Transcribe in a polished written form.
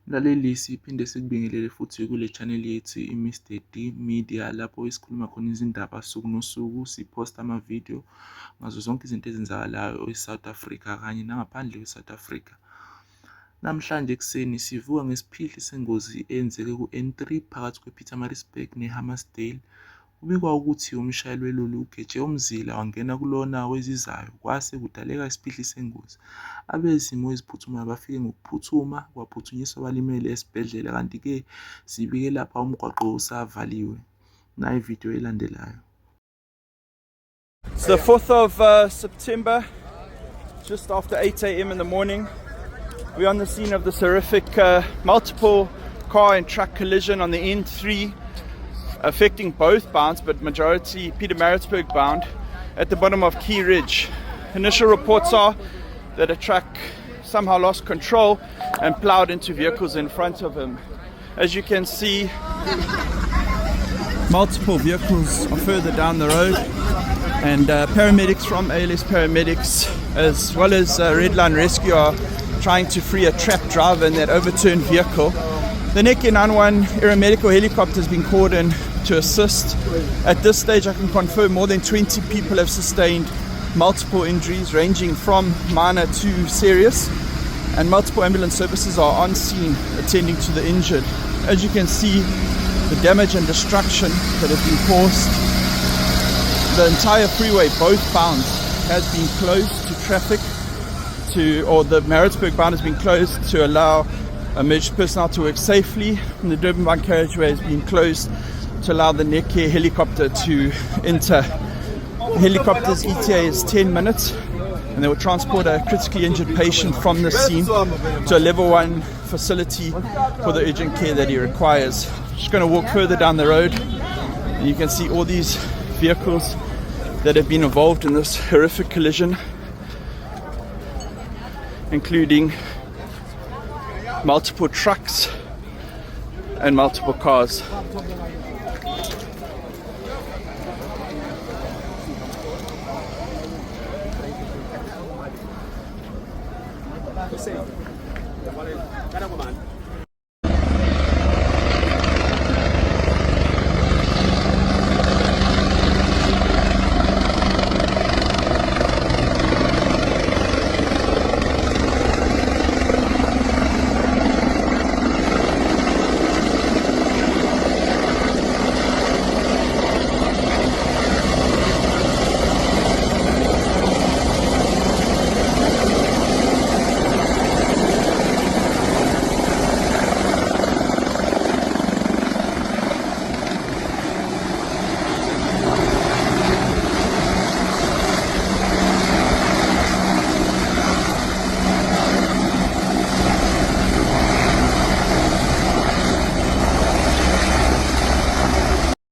Mlaleli, siphinde sikubingelele futhi kule channel yethu iMr D Media lapho esikhuluma khona izindaba suku nosuku, siphosta amavidiyo ngazo zonke izinto ezenzakalayo eSouth Africa kanye nangaphandle kweSouth Africa. Namhlanje ekuseni sivuka ngesiphihli sengozi eyenzeke ku-N3 phakathi kwePietermaritzburg neHammersdale. Kubikwa ukuthi umshayeli weloli ugeje umzila wangena kulona wezizayo, kwase kudaleka isiphihli sengozi. Abezimo eziphuthumayo bafike ngokuphuthuma, kwaphuthunyiswa abalimele esibhedlela, kanti-ke sibike lapha umgwaqo usavaliwe. Nayi ividiyo elandelayo. It's the 4th of September, just after 8 a.m. in the morning. We're on the scene of this horrific multiple car and truck collision on the N3, affecting both bounds, but majority Pietermaritzburg bound, at the bottom of Key Ridge. Initial reports are that a truck somehow lost control and plowed into vehicles in front of him. As you can see, multiple vehicles are further down the road, and paramedics from ALS Paramedics as well as Red Line Rescue are trying to free a trapped driver in that overturned vehicle. The NEC 911 aeromedical helicopter has been called in to assist. At this stage I can confirm more than 20 people have sustained multiple injuries ranging from minor to serious, and multiple ambulance services are on scene attending to the injured. As you can see, the damage and destruction that has been caused, the entire freeway, both bounds, has been closed to traffic, or the Maritzburg bound has been closed to allow emergency personnel to work safely, and the Durban carriageway has been closed to allow the neck care helicopter to enter. The helicopter's ETA is 10 minutes, and they will transport a critically injured patient from the scene to a level 1 facility for the urgent care that he requires. Just going to walk further down the road, and you can see all these vehicles that have been involved in this horrific collision, including multiple trucks and multiple cars.